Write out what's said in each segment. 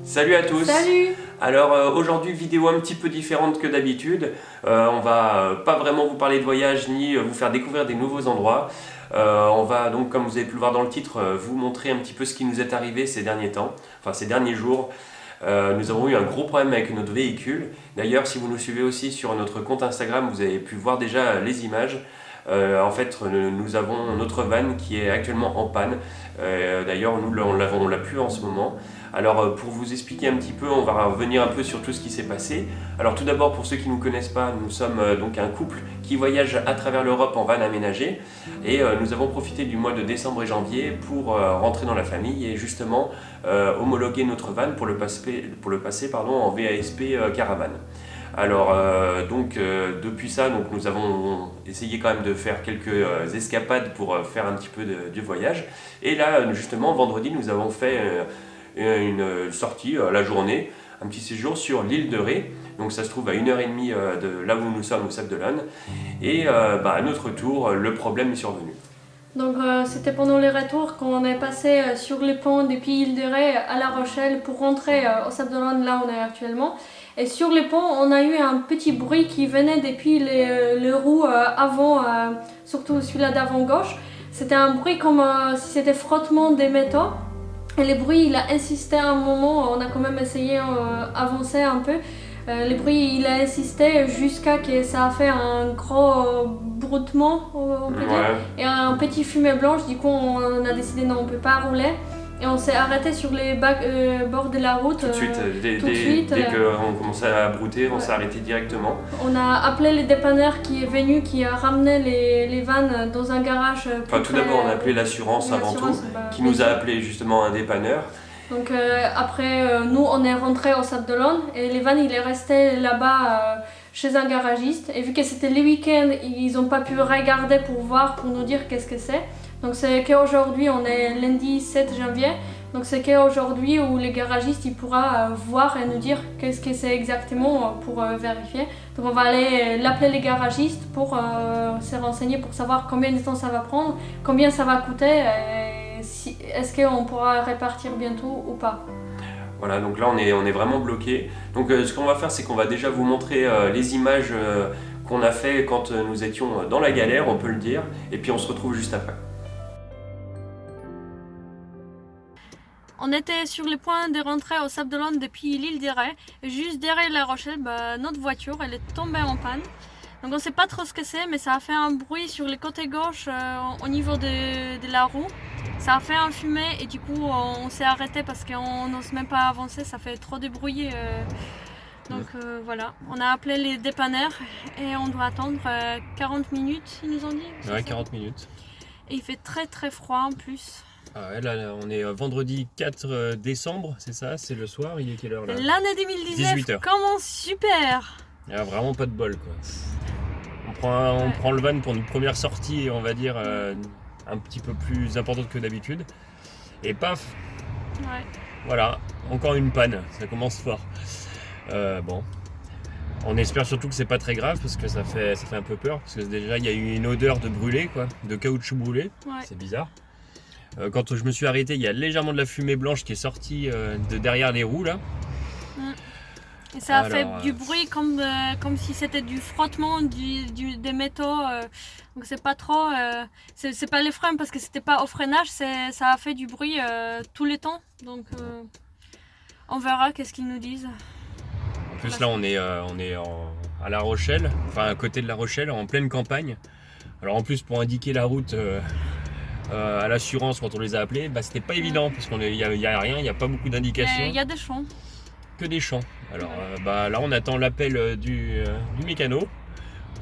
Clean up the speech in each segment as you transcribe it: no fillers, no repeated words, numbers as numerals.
Salut à tous. Salut. Alors aujourd'hui vidéo un petit peu différente que d'habitude. On va pas vraiment vous parler de voyage ni vous faire découvrir des nouveaux endroits. On va donc, comme vous avez pu le voir dans le titre, vous montrer un petit peu ce qui nous est arrivé ces derniers temps, enfin ces derniers jours. Nous avons eu un gros problème avec notre véhicule. D'ailleurs, si vous nous suivez aussi sur notre compte Instagram, vous avez pu voir déjà les images. En fait, nous avons notre van qui est actuellement en panne. D'ailleurs, on l'a plus en ce moment. Alors, pour vous expliquer un petit peu, on va revenir un peu sur tout ce qui s'est passé. Alors, tout d'abord, pour ceux qui ne nous connaissent pas, nous sommes donc un couple qui voyage à travers l'Europe en van aménagé. Et nous avons profité du mois de décembre et janvier pour rentrer dans la famille et justement homologuer notre van pour le passer en VASP Caravane. Alors depuis ça, donc, nous avons essayé quand même de faire quelques escapades pour faire un petit peu du voyage. Et là, justement, vendredi, nous avons fait une sortie la journée, un petit séjour sur l'île de Ré. Donc ça se trouve à 1h30 de là où nous sommes, au Sable d'Olonne. Et à notre tour, le problème est survenu. Donc c'était pendant les retours qu'on est passé sur les ponts depuis Île de Ré à La Rochelle pour rentrer au Sable d'Olonne, là où on est actuellement. Et sur les ponts, on a eu un petit bruit qui venait depuis les roues avant, surtout celui-là d'avant gauche. C'était un bruit comme si c'était frottement des métaux. Et le bruit, il a insisté un moment, on a quand même essayé d'avancer un peu. Le bruit, il a insisté jusqu'à que ça a fait un gros broutement, on peut dire, et un petit fumée blanche. Du coup, on a décidé non, on peut pas rouler. Et on s'est arrêté sur les bords de la route. Tout de suite, dès qu'on commençait à brouter, on s'est arrêté directement. On a appelé le dépanneur qui est venu, qui a ramené les vannes dans un garage. Enfin, tout d'abord, on a appelé l'assurance avant tout, qui nous a appelé justement un dépanneur. Donc après, nous, on est rentré au Sable d'Olonne et les vannes, il est resté là-bas chez un garagiste. Et vu que c'était le week-end, ils n'ont pas pu regarder pour voir, pour nous dire qu'est-ce que c'est. Donc c'est qu'aujourd'hui, on est lundi 7 janvier, donc c'est qu'aujourd'hui où les garagistes ils pourra voir et nous dire qu'est-ce que c'est exactement pour vérifier. Donc on va aller l'appeler les garagistes pour se renseigner, pour savoir combien de temps ça va prendre, combien ça va coûter, et est-ce qu'on pourra répartir bientôt ou pas. Voilà, donc là on est vraiment bloqué. Donc ce qu'on va faire, c'est qu'on va déjà vous montrer les images qu'on a fait quand nous étions dans la galère, on peut le dire, et puis on se retrouve juste après. On était sur le point de rentrer au Sable d'Olonne depuis l'île de Ré. Juste derrière La Rochelle, notre voiture elle est tombée en panne. Donc on ne sait pas trop ce que c'est, mais ça a fait un bruit sur le côté gauche au niveau de la roue. Ça a fait un fumée et du coup on s'est arrêté parce qu'on n'ose même pas avancer, ça fait trop de bruit. Donc voilà, on a appelé les dépanneurs et on doit attendre 40 minutes, ils nous ont dit. Ouais, 40 minutes. Et il fait très très froid en plus. Ah ouais, là on est vendredi 4 décembre, c'est ça? C'est le soir, il est quelle heure là? L'année 2019 18h. commence super. Il n'y a vraiment pas de bol quoi. On prend le van pour une première sortie, on va dire, un petit peu plus importante que d'habitude. Et paf. Ouais. Voilà, encore une panne, ça commence fort. Bon. On espère surtout que c'est pas très grave parce que ça fait un peu peur. Parce que déjà il y a eu une odeur de brûlé, quoi, de caoutchouc brûlé. Ouais. C'est bizarre. Quand je me suis arrêté, il y a légèrement de la fumée blanche qui est sortie de derrière les roues là. Et ça a fait du bruit comme si c'était du frottement des métaux. Donc c'est pas trop. C'est pas les freins parce que c'était pas au freinage, ça a fait du bruit tout le temps. Donc on verra qu'est-ce qu'ils nous disent. En plus là on est à La Rochelle, enfin à côté de La Rochelle, en pleine campagne. Alors en plus pour indiquer la route à l'assurance quand on les a appelés, c'était pas évident parce qu'il n'y a rien, il n'y a pas beaucoup d'indications. Il y a des champs. Que des champs. Alors là on attend l'appel du mécano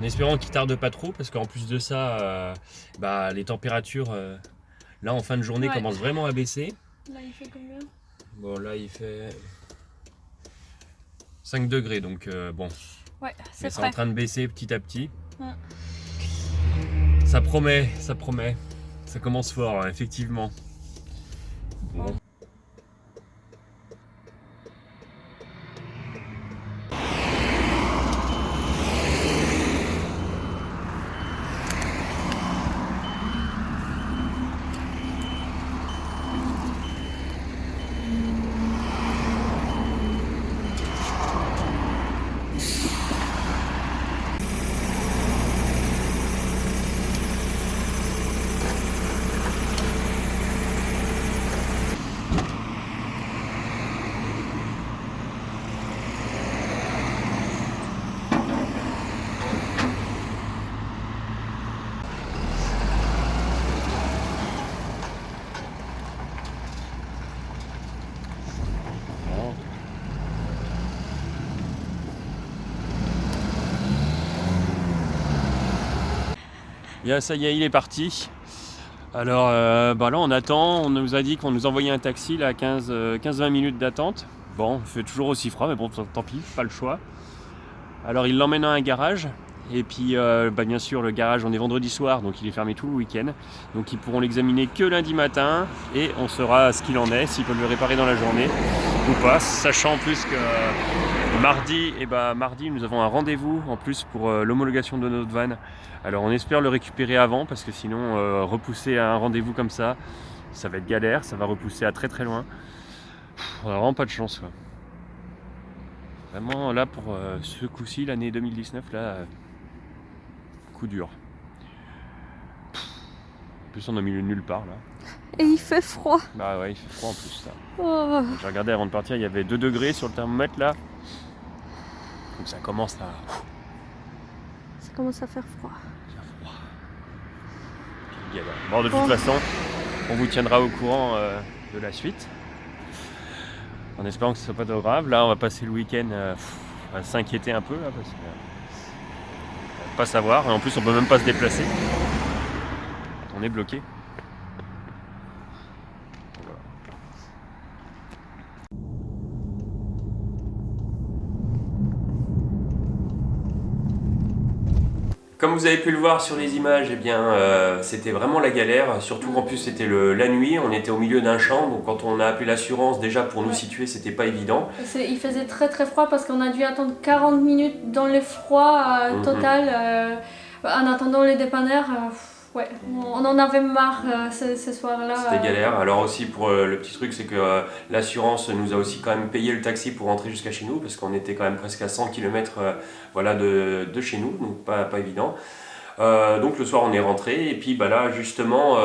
en espérant qu'il tarde pas trop parce qu'en plus de ça les températures là en fin de journée commencent vraiment à baisser. Là il fait combien? Bon là il fait 5 degrés donc bon. Ouais, c'est en train de baisser petit à petit. Ça promet, ça commence fort effectivement. Bon. Ça y est, il est parti. Alors là on attend, on nous a dit qu'on nous envoyait un taxi là à 15-20 minutes d'attente. Bon, il fait toujours aussi froid mais bon tant pis, pas le choix. Alors il l'emmène à un garage et puis bien sûr le garage on est vendredi soir donc il est fermé tout le week-end. Donc ils pourront l'examiner que lundi matin et on saura ce qu'il en est, s'ils peuvent le réparer dans la journée ou pas, sachant en plus que mardi nous avons un rendez-vous en plus pour l'homologation de notre van. Alors on espère le récupérer avant parce que sinon repousser à un rendez-vous comme ça va être galère, ça va repousser à très très loin. On n'a vraiment pas de chance quoi. Vraiment là pour ce coup-ci, l'année 2019 là, coup dur. En plus on a mis le nulle part là. Et il fait froid. Bah ouais il fait froid en plus là. Oh. J'ai regardé avant de partir, il y avait 2 degrés sur le thermomètre là. Donc ça commence à... Ça commence à faire froid. Bon, de toute façon, on vous tiendra au courant de la suite. En espérant que ce soit pas trop grave. Là, on va passer le week-end à s'inquiéter un peu là, parce que on va pas savoir. Et en plus, on peut même pas se déplacer. On est bloqué. Comme vous avez pu le voir sur les images, eh bien, c'était vraiment la galère, surtout qu'en plus c'était la nuit, on était au milieu d'un champ, donc quand on a appelé l'assurance, déjà pour nous situer, c'était pas évident. Il faisait très très froid parce qu'on a dû attendre 40 minutes dans le froid total en attendant les dépanneurs. Ouais, on en avait marre ce soir-là. C'était galère. Alors aussi pour le petit truc, c'est que l'assurance nous a aussi quand même payé le taxi pour rentrer jusqu'à chez nous, parce qu'on était quand même presque à 100 km de chez nous, donc pas évident. Donc le soir on est rentré et puis là justement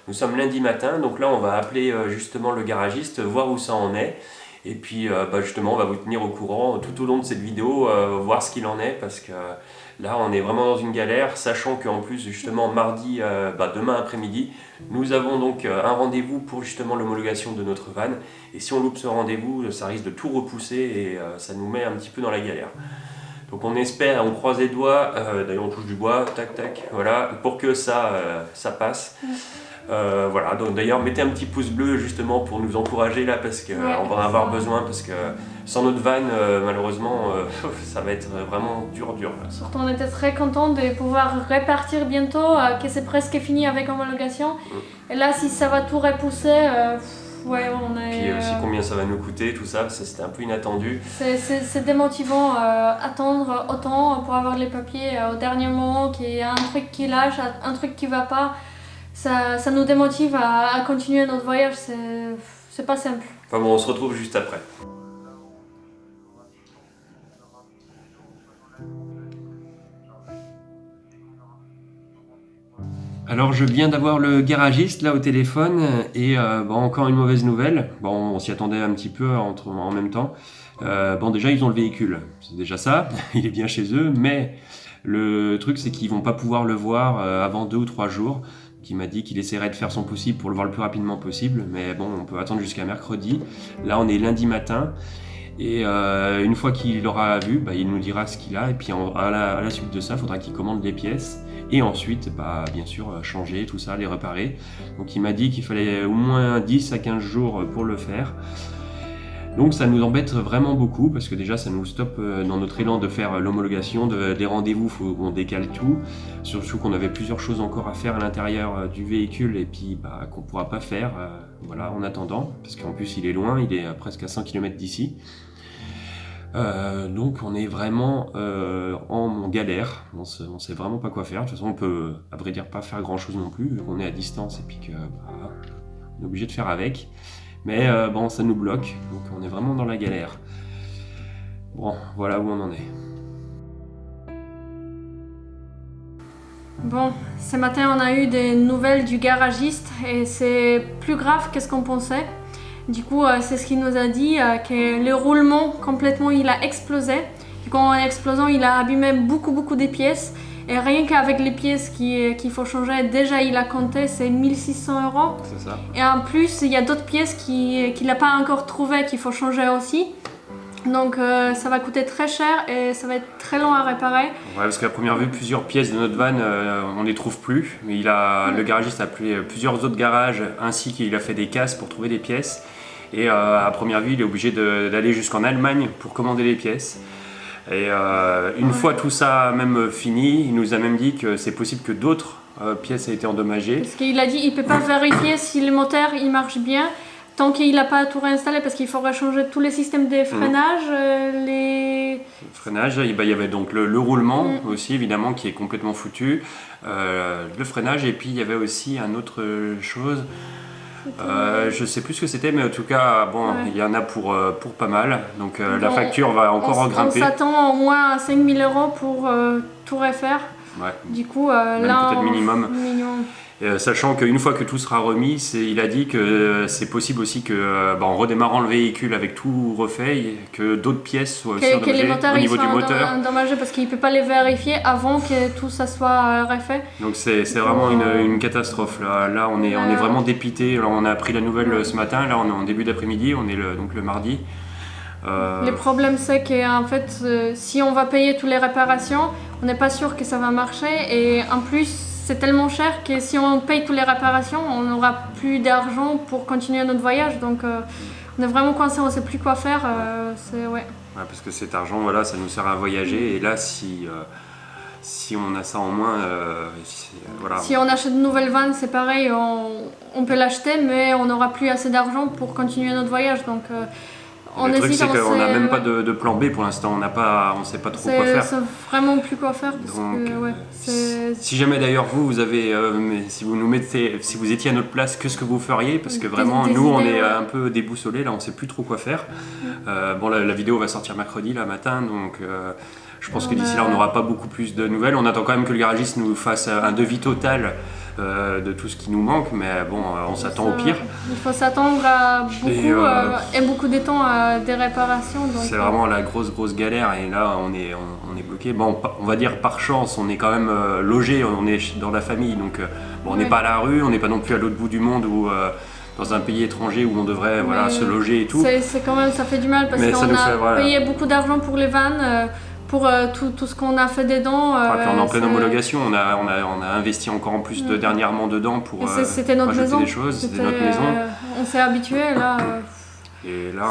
nous sommes lundi matin, donc là on va appeler justement le garagiste, voir où ça en est. Et puis justement on va vous tenir au courant tout au long de cette vidéo, voir ce qu'il en est, parce que là on est vraiment dans une galère, sachant qu'en plus justement mardi, demain après-midi, nous avons donc un rendez-vous pour justement l'homologation de notre van. Et si on loupe ce rendez-vous, ça risque de tout repousser et ça nous met un petit peu dans la galère. Donc on espère, on croise les doigts, d'ailleurs on touche du bois, tac tac, voilà, pour que ça passe. Voilà, donc d'ailleurs mettez un petit pouce bleu justement pour nous encourager là, parce qu'on va en avoir besoin, parce que sans notre van malheureusement ça va être vraiment dur. Surtout on était très contents de pouvoir repartir bientôt, que c'est presque fini avec homologation. Et là si ça va tout repousser, on est... Puis aussi combien ça va nous coûter, tout ça c'était un peu inattendu. C'est démotivant attendre autant pour avoir les papiers au dernier moment, qu'il y a un truc qui lâche, un truc qui va pas. Ça nous démotive à continuer notre voyage, c'est pas simple. Enfin bon, on se retrouve juste après. Alors je viens d'avoir le garagiste là au téléphone et encore une mauvaise nouvelle. Bon, on s'y attendait un petit peu en même temps. Déjà ils ont le véhicule, c'est déjà ça, il est bien chez eux, mais le truc c'est qu'ils vont pas pouvoir le voir avant 2 ou 3 jours. Il m'a dit qu'il essaierait de faire son possible pour le voir le plus rapidement possible, mais bon, on peut attendre jusqu'à mercredi. Là, on est lundi matin, et une fois qu'il l'aura vu, il nous dira ce qu'il a, et puis à la suite de ça, il faudra qu'il commande les pièces, et ensuite, bien sûr, changer tout ça, les réparer. Donc il m'a dit qu'il fallait au moins 10 à 15 jours pour le faire. Donc ça nous embête vraiment beaucoup, parce que déjà ça nous stoppe dans notre élan de faire l'homologation, des rendez-vous, il faut qu'on décale tout. Surtout qu'on avait plusieurs choses encore à faire à l'intérieur du véhicule et puis qu'on ne pourra pas faire en attendant, parce qu'en plus il est loin, il est presque à 100 km d'ici. Donc on est vraiment en galère, on sait vraiment pas quoi faire. De toute façon on peut à vrai dire pas faire grand chose non plus, vu qu'on est à distance et puis qu'on est obligé de faire avec. Mais ça nous bloque, donc on est vraiment dans la galère. Bon, voilà où on en est. Bon, ce matin on a eu des nouvelles du garagiste et c'est plus grave que ce qu'on pensait. Du coup, c'est ce qu'il nous a dit, que le roulement complètement il a explosé. Et quand en explosant, il a abîmé beaucoup des pièces. Et rien qu'avec les pièces qu'il faut changer, déjà il a compté, c'est 1600 €. C'est ça. Et en plus, il y a d'autres pièces qu'il n'a pas encore trouvées, qu'il faut changer aussi. Donc ça va coûter très cher et ça va être très long à réparer. Ouais, parce qu'à première vue, plusieurs pièces de notre van, on ne les trouve plus. Mais le garagiste a appelé plusieurs autres garages ainsi qu'il a fait des casses pour trouver des pièces. Et à première vue, il est obligé d'aller jusqu'en Allemagne pour commander les pièces. Et une fois tout ça même fini, il nous a même dit que c'est possible que d'autres pièces aient été endommagées. Parce qu'il a dit qu'il ne peut pas vérifier si le moteur il marche bien tant qu'il n'a pas tout réinstallé, parce qu'il faudrait changer tous les systèmes de freinage. Le freinage, il y avait donc le roulement aussi évidemment qui est complètement foutu, le freinage, et puis il y avait aussi une autre chose. Je sais plus ce que c'était, mais en tout cas, bon, il y en a pour pas mal. Donc la facture va encore grimper. On s'attend au moins à 5 000 € pour tout refaire. Ouais. Du coup, même là, peut-être minimum. Sachant qu'une fois que tout sera remis, il a dit que c'est possible aussi que, en redémarrant le véhicule avec tout refait, que d'autres pièces soient aussi endommagées au niveau du moteur. Endommagés parce qu'il ne peut pas les vérifier avant que tout ça soit refait. Donc c'est vraiment une catastrophe. Là on est vraiment dépité. On a appris la nouvelle ce matin, là on est en début d'après-midi, on est donc le mardi. Le problème c'est qu'en fait, si on va payer toutes les réparations, on n'est pas sûr que ça va marcher, et en plus c'est tellement cher que si on paye toutes les réparations, on n'aura plus d'argent pour continuer notre voyage. Donc on est vraiment coincé, on ne sait plus quoi faire. Ouais, parce que cet argent, voilà, ça nous sert à voyager. Et là, si on a ça en moins, voilà. Si on achète une nouvelle van, c'est pareil, on peut l'acheter, mais on n'aura plus assez d'argent pour continuer notre voyage. Donc le truc, c'est qu'on n'a même pas de plan B pour l'instant, on ne sait pas trop quoi faire. On sait vraiment plus quoi faire. Parce donc, que, si jamais d'ailleurs vous avez, si vous étiez à notre place, qu'est-ce que vous feriez? Parce que vraiment, nous, on est un peu déboussolés, là, on ne sait plus trop quoi faire. La vidéo va sortir mercredi, là, matin, donc je pense que d'ici là, on n'aura pas beaucoup plus de nouvelles. On attend quand même que le garagiste nous fasse un devis total de tout ce qui nous manque, mais bon, on s'attend au pire. Il faut s'attendre à beaucoup de temps à des réparations. C'est vraiment la grosse galère, et là on est bloqué. Bon, on va dire par chance, on est quand même logé, on est dans la famille, donc on n'est pas à la rue, on n'est pas non plus à l'autre bout du monde ou dans un pays étranger où on devrait se loger et tout. C'est quand même, ça fait du mal parce qu'on a payé beaucoup d'argent pour les vannes. Pour tout ce qu'on a fait dedans. Puis on est en pleine homologation, on a investi encore en plus dernièrement dedans pour c'était notre maison. Des choses, c'était notre maison. On s'est habitué là. Et là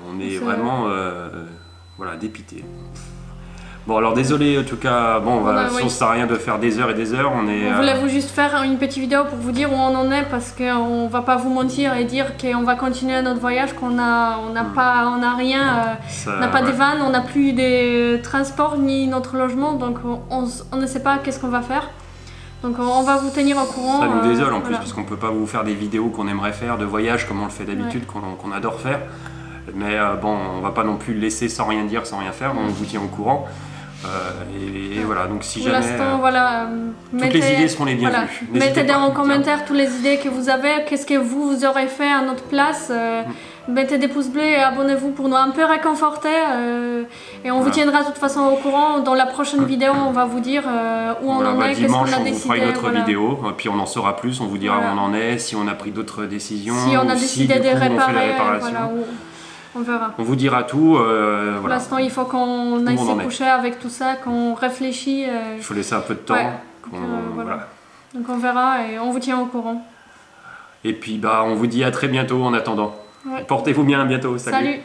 on est vraiment dépité. Bon, alors désolé en tout cas, ça sert à rien de faire des heures et des heures. On voulait vous juste faire une petite vidéo pour vous dire où on en est, parce qu'on va pas vous mentir et dire qu'on va continuer notre voyage, qu'on n'a rien, on n'a pas de vannes, on n'a plus de transport ni notre logement, donc on ne sait pas qu'est-ce qu'on va faire. Donc on va vous tenir au courant. Ça nous désole en plus, parce qu'on peut pas vous faire des vidéos qu'on aimerait faire de voyage comme on le fait d'habitude, qu'on adore faire. Mais on va pas non plus le laisser sans rien dire, sans rien faire, on vous tient au courant. Et voilà, donc si jamais toutes les idées seront les bienvenues. Mettez dans les commentaires toutes les idées que vous avez, qu'est-ce que vous aurez fait à notre place. Mettez des pouces bleus et abonnez-vous pour nous un peu réconforter, et on vous tiendra de toute façon au courant. Dans la prochaine vidéo, on va vous dire où on en est, qu'est-ce qu'on a décidé. Dimanche, on fera une autre vidéo, puis on en saura plus, on vous dira où on en est, si on a pris d'autres décisions, si on a décidé de réparer, on verra. On vous dira tout. Pour l'instant, il faut qu'on aille se coucher avec tout ça, qu'on réfléchisse. Il faut laisser un peu de temps. Donc on verra et on vous tient au courant. Et puis on vous dit à très bientôt en attendant. Portez-vous bien, à bientôt. Salut.